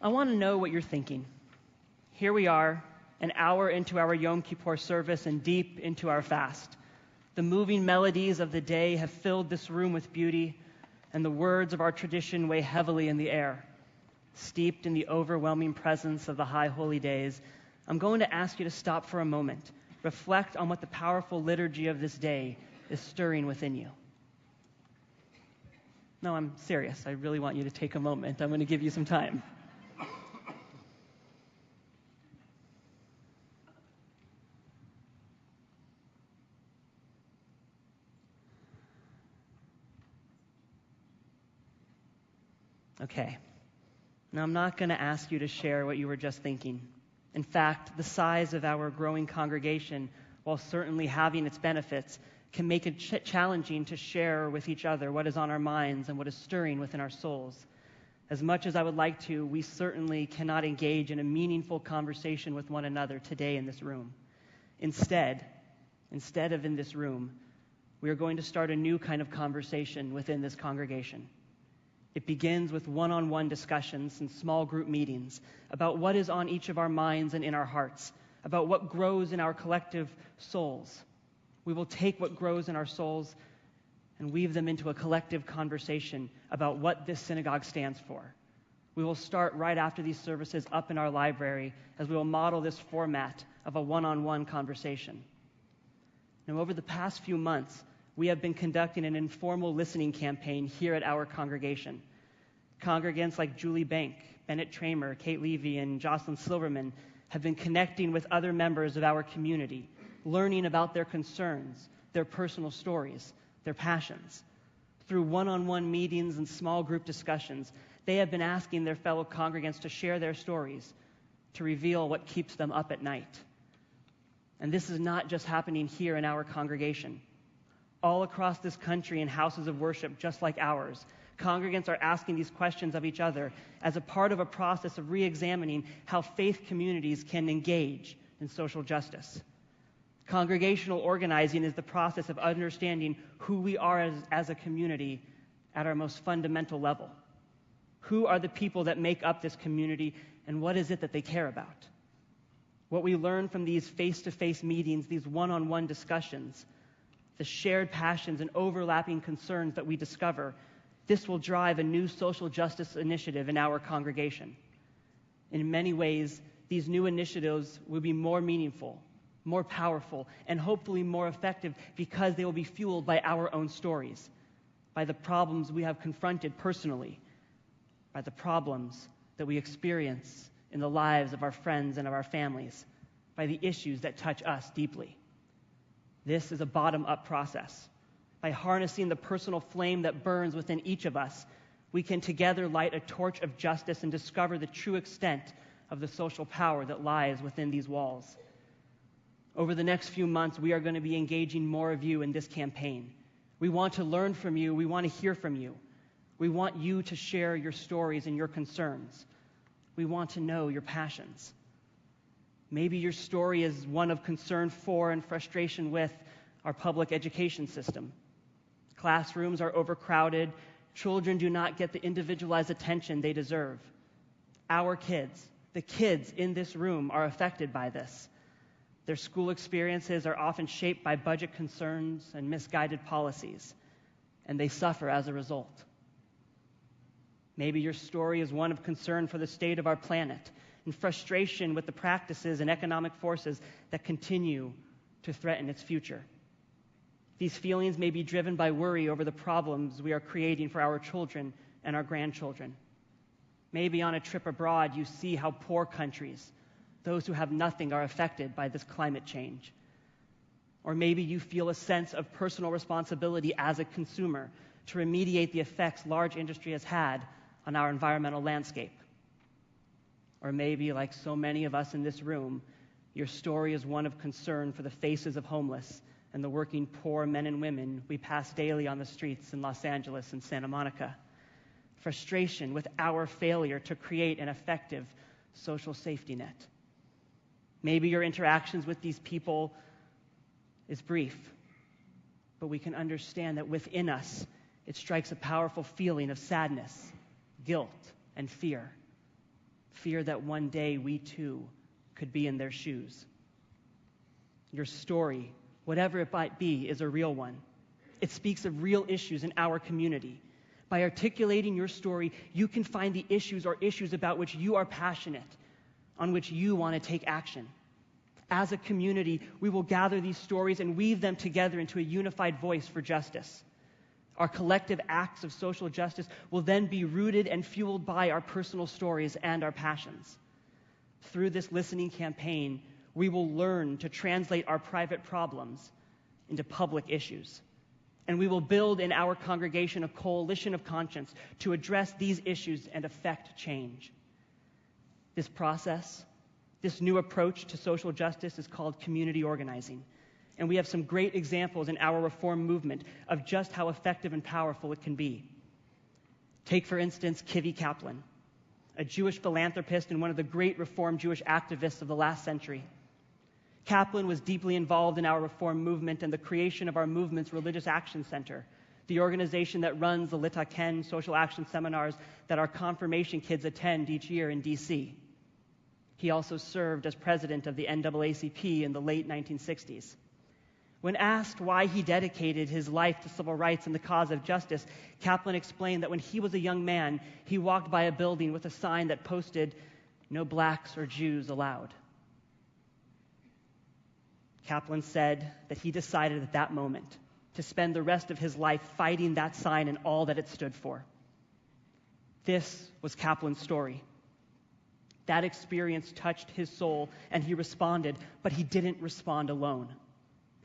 I want to know what you're thinking. Here we are, an hour into our Yom Kippur service and deep into our fast. The moving melodies of the day have filled this room with beauty, and the words of our tradition weigh heavily in the air. Steeped in the overwhelming presence of the high holy days, I'm going to ask you to stop for a moment, reflect on what the powerful liturgy of this day is stirring within you. No, I'm serious. I really want you to take a moment. I'm going to give you some time. Okay. Now, I'm not going to ask you to share what you were just thinking. In fact, the size of our growing congregation, while certainly having its benefits, can make it challenging to share with each other what is on our minds and what is stirring within our souls. As much as I would like to, we certainly cannot engage in a meaningful conversation with one another today in this room. Instead of in this room, we are going to start a new kind of conversation within this congregation. It begins with one-on-one discussions and small group meetings about what is on each of our minds and in our hearts, about what grows in our collective souls. We will take what grows in our souls and weave them into a collective conversation about what this synagogue stands for. We will start right after these services up in our library as we will model this format of a one-on-one conversation. Now, over the past few months, we have been conducting an informal listening campaign here at our congregation. Congregants like Julie Bank, Bennett Tramer, Kate Levy, and Jocelyn Silverman have been connecting with other members of our community, learning about their concerns, their personal stories, their passions. Through one-on-one meetings and small group discussions, they have been asking their fellow congregants to share their stories, to reveal what keeps them up at night. And this is not just happening here in our congregation. All across this country in houses of worship just like ours, congregants are asking these questions of each other as a part of a process of re-examining how faith communities can engage in social justice. Congregational organizing is the process of understanding who we are as a community at our most fundamental level. Who are the people that make up this community, and what is it that they care about? What we learn from these face-to-face meetings, these one-on-one discussions, the shared passions and overlapping concerns that we discover, this will drive a new social justice initiative in our congregation. In many ways, these new initiatives will be more meaningful, more powerful, and hopefully more effective because they will be fueled by our own stories, by the problems we have confronted personally, by the problems that we experience in the lives of our friends and of our families, by the issues that touch us deeply. This is a bottom-up process. By harnessing the personal flame that burns within each of us, we can together light a torch of justice and discover the true extent of the social power that lies within these walls. Over the next few months, we are going to be engaging more of you in this campaign. We want to learn from you. We want to hear from you. We want you to share your stories and your concerns. We want to know your passions. Maybe your story is one of concern for and frustration with our public education system. Classrooms are overcrowded. Children do not get the individualized attention they deserve. Our kids, the kids in this room, are affected by this. Their school experiences are often shaped by budget concerns and misguided policies, and they suffer as a result. Maybe your story is one of concern for the state of our planet and frustration with the practices and economic forces that continue to threaten its future. These feelings may be driven by worry over the problems we are creating for our children and our grandchildren. Maybe on a trip abroad, you see how poor countries, those who have nothing, are affected by this climate change. Or maybe you feel a sense of personal responsibility as a consumer to remediate the effects large industry has had on our environmental landscape. Or maybe, like so many of us in this room, your story is one of concern for the faces of homeless and the working poor men and women we pass daily on the streets in Los Angeles and Santa Monica. Frustration with our failure to create an effective social safety net. Maybe your interactions with these people is brief, but we can understand that within us, it strikes a powerful feeling of sadness, guilt, and fear. Fear that one day we too could be in their shoes. Your story, whatever it might be, is a real one. It speaks of real issues in our community. By articulating your story, you can find the issues or issues about which you are passionate, on which you want to take action. As a community, we will gather these stories and weave them together into a unified voice for justice. Our collective acts of social justice will then be rooted and fueled by our personal stories and our passions. Through this listening campaign, we will learn to translate our private problems into public issues. And we will build in our congregation a coalition of conscience to address these issues and effect change. This process, this new approach to social justice is called community organizing. And we have some great examples in our reform movement of just how effective and powerful it can be. Take, for instance, Kivi Kaplan, a Jewish philanthropist and one of the great Reform Jewish activists of the last century. Kaplan was deeply involved in our reform movement and the creation of our movement's Religious Action Center, the organization that runs the Litaken social action seminars that our confirmation kids attend each year in D.C. He also served as president of the NAACP in the late 1960s. When asked why he dedicated his life to civil rights and the cause of justice, Kaplan explained that when he was a young man, he walked by a building with a sign that posted, "No blacks or Jews allowed." Kaplan said that he decided at that moment to spend the rest of his life fighting that sign and all that it stood for. This was Kaplan's story. That experience touched his soul, and he responded, but he didn't respond alone.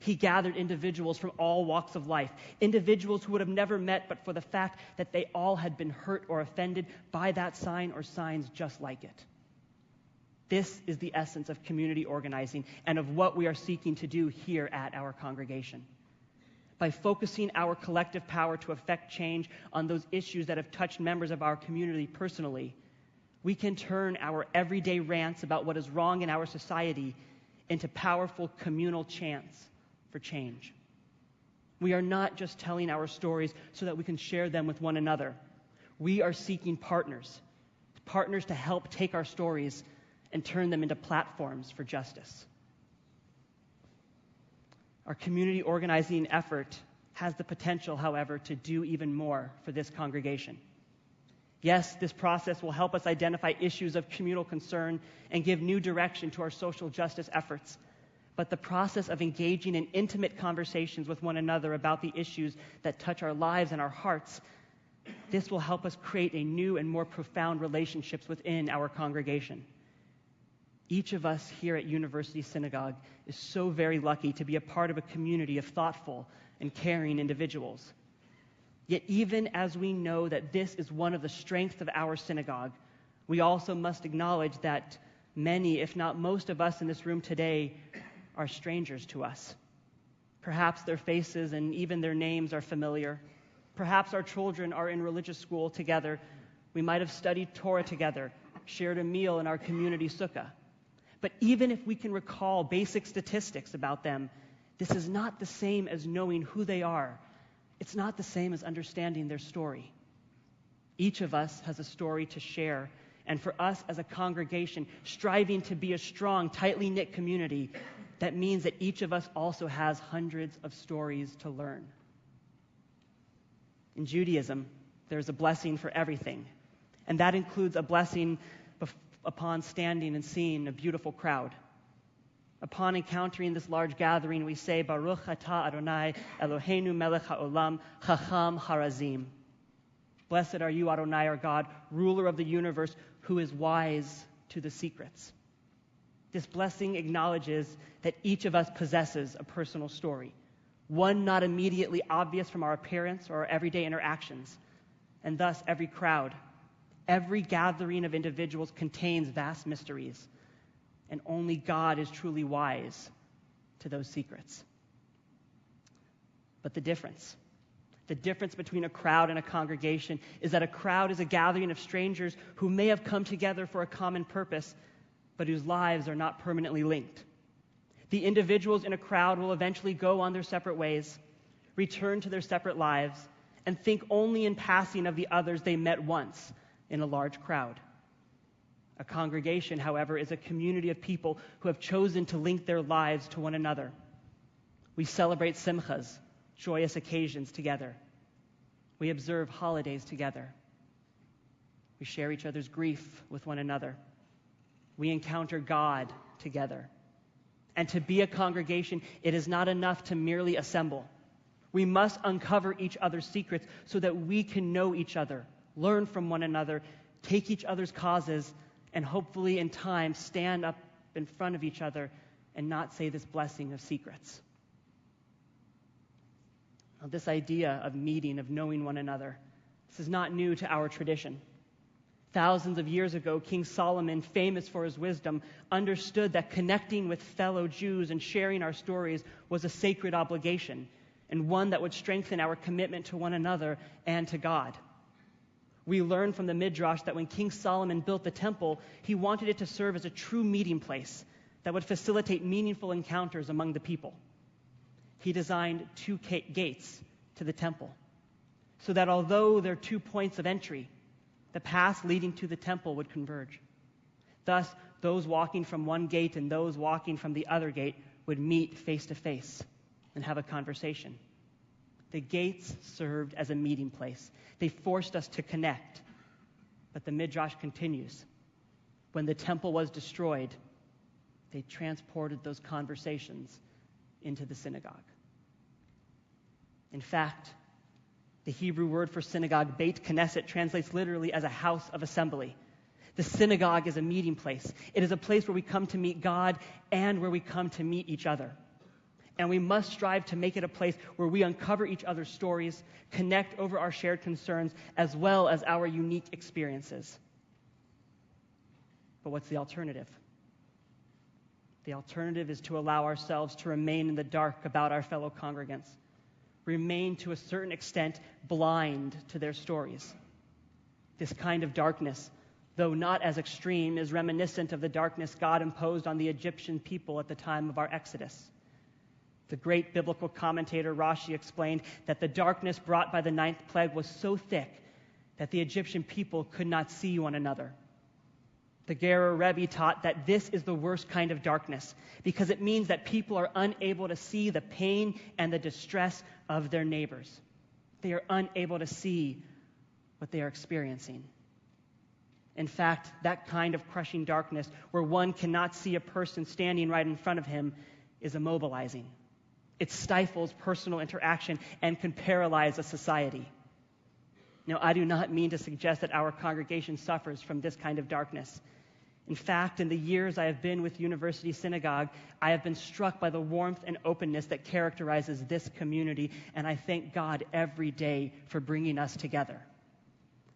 He gathered individuals from all walks of life, individuals who would have never met but for the fact that they all had been hurt or offended by that sign or signs just like it. This is the essence of community organizing and of what we are seeking to do here at our congregation. By focusing our collective power to affect change on those issues that have touched members of our community personally, we can turn our everyday rants about what is wrong in our society into powerful communal chants for change. We are not just telling our stories so that we can share them with one another. We are seeking partners to help take our stories and turn them into platforms for justice. Our community organizing effort has the potential, however, to do even more for this congregation. Yes, this process will help us identify issues of communal concern and give new direction to our social justice efforts. But the process of engaging in intimate conversations with one another about the issues that touch our lives and our hearts, this will help us create a new and more profound relationships within our congregation. Each of us here at University Synagogue is so very lucky to be a part of a community of thoughtful and caring individuals. Yet even as we know that this is one of the strengths of our synagogue, we also must acknowledge that many, if not most of us in this room today, are strangers to us. Perhaps their faces and even their names are familiar. Perhaps our children are in religious school together. We might have studied Torah together, shared a meal in our community sukkah. But even if we can recall basic statistics about them, this is not the same as knowing who they are. It's not the same as understanding their story. Each of us has a story to share, and for us as a congregation, striving to be a strong, tightly knit community, that means that each of us also has hundreds of stories to learn. In Judaism, there's a blessing for everything, and that includes a blessing upon standing and seeing a beautiful crowd. Upon encountering this large gathering, we say, Baruch atah Adonai Eloheinu melech haolam chacham harazim. Blessed are you, Adonai, our God, ruler of the universe, who is wise to the secrets. This blessing acknowledges that each of us possesses a personal story, one not immediately obvious from our appearance or our everyday interactions, and thus every crowd, every gathering of individuals contains vast mysteries, and only God is truly wise to those secrets. But the difference between a crowd and a congregation is that a crowd is a gathering of strangers who may have come together for a common purpose, but whose lives are not permanently linked. The individuals in a crowd will eventually go on their separate ways, return to their separate lives, and think only in passing of the others they met once in a large crowd. A congregation, however, is a community of people who have chosen to link their lives to one another. We celebrate simchas, joyous occasions, together. We observe holidays together. We share each other's grief with one another. We encounter God together. And to be a congregation, it is not enough to merely assemble. We must uncover each other's secrets so that we can know each other, learn from one another, take each other's causes, and hopefully in time stand up in front of each other and not say this blessing of secrets. Now, this idea of meeting, of knowing one another, this is not new to our tradition. Thousands of years ago, King Solomon, famous for his wisdom, understood that connecting with fellow Jews and sharing our stories was a sacred obligation, and one that would strengthen our commitment to one another and to God. We learn from the Midrash that when King Solomon built the temple, he wanted it to serve as a true meeting place that would facilitate meaningful encounters among the people. He designed 2 gates to the temple, so that although there are 2 points of entry, the paths leading to the temple would converge. Thus, those walking from one gate and those walking from the other gate would meet face to face and have a conversation. The gates served as a meeting place. They forced us to connect. But the Midrash continues. When the temple was destroyed, they transported those conversations into the synagogue. In fact, the Hebrew word for synagogue, Beit Knesset, translates literally as a house of assembly. The synagogue is a meeting place. It is a place where we come to meet God and where we come to meet each other. And we must strive to make it a place where we uncover each other's stories, connect over our shared concerns, as well as our unique experiences. But what's the alternative? The alternative is to allow ourselves to remain in the dark about our fellow congregants, remain to a certain extent blind to their stories. This kind of darkness, though not as extreme, is reminiscent of the darkness God imposed on the Egyptian people at the time of our Exodus. The great biblical commentator Rashi explained that the darkness brought by the 9th plague was so thick that the Egyptian people could not see one another. The Rabbi taught that this is the worst kind of darkness because it means that people are unable to see the pain and the distress of their neighbors. They are unable to see what they are experiencing. In fact, that kind of crushing darkness where one cannot see a person standing right in front of him is immobilizing. It stifles personal interaction and can paralyze a society. Now, I do not mean to suggest that our congregation suffers from this kind of darkness. In fact, in the years I have been with University Synagogue, I have been struck by the warmth and openness that characterizes this community, and I thank God every day for bringing us together.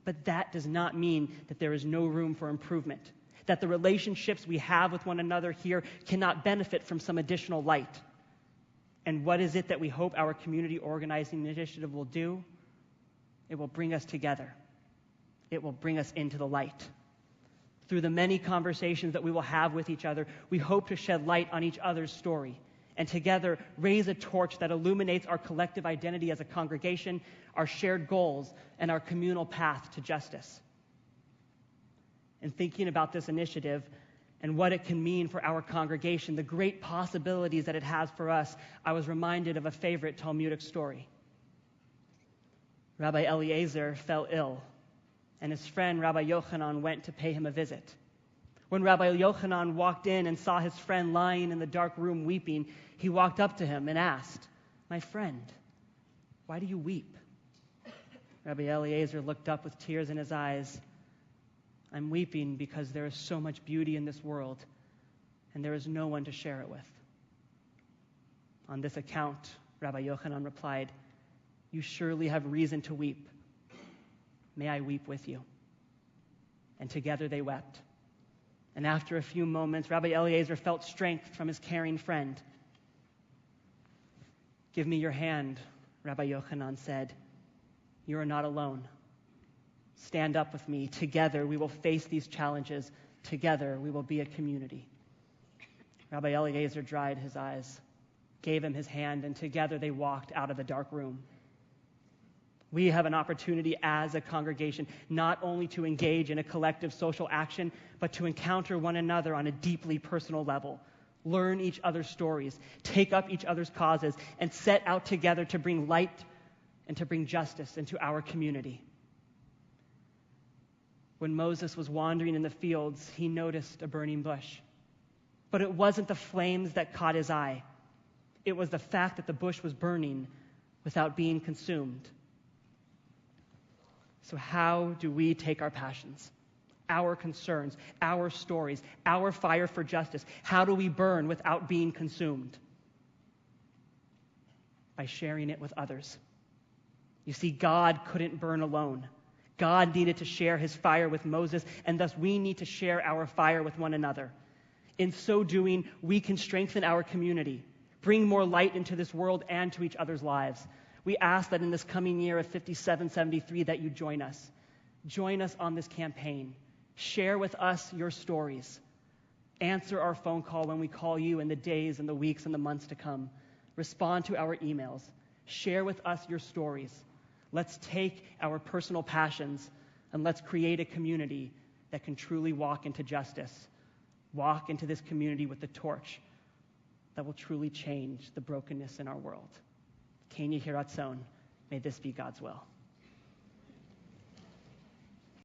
But that does not mean that there is no room for improvement, that the relationships we have with one another here cannot benefit from some additional light. And what is it that we hope our community organizing initiative will do? It will bring us together. It will bring us into the light. Through the many conversations that we will have with each other, we hope to shed light on each other's story and together raise a torch that illuminates our collective identity as a congregation, our shared goals, and our communal path to justice. In thinking about this initiative and what it can mean for our congregation, the great possibilities that it has for us, I was reminded of a favorite Talmudic story. Rabbi Eliezer fell ill, and his friend Rabbi Yochanan went to pay him a visit. When Rabbi Yochanan walked in and saw his friend lying in the dark room weeping, he walked up to him and asked, "My friend, why do you weep?" Rabbi Eliezer looked up with tears in his eyes. "I'm weeping because there is so much beauty in this world, and there is no one to share it with." On this account, Rabbi Yochanan replied, "You surely have reason to weep. May I weep with you?" And together they wept. And after a few moments, Rabbi Eliezer felt strength from his caring friend. "Give me your hand," Rabbi Yochanan said. "You are not alone. Stand up with me. Together we will face these challenges. Together we will be a community." Rabbi Eliezer dried his eyes, gave him his hand, and together they walked out of the dark room. We have an opportunity as a congregation not only to engage in a collective social action, but to encounter one another on a deeply personal level, learn each other's stories, take up each other's causes, and set out together to bring light and to bring justice into our community. When Moses was wandering in the fields, he noticed a burning bush. But it wasn't the flames that caught his eye. It was the fact that the bush was burning without being consumed. So how do we take our passions, our concerns, our stories, our fire for justice? How do we burn without being consumed? By sharing it with others. You see, God couldn't burn alone. God needed to share his fire with Moses, and thus we need to share our fire with one another. In so doing, we can strengthen our community, bring more light into this world and to each other's lives. We ask that in this coming year of 5773 that you join us. Join us on this campaign. Share with us your stories. Answer our phone call when we call you in the days and the weeks and the months to come. Respond to our emails. Share with us your stories. Let's take our personal passions and let's create a community that can truly walk into justice. Walk into this community with the torch that will truly change the brokenness in our world. Kenya Hiratzon, may this be God's will.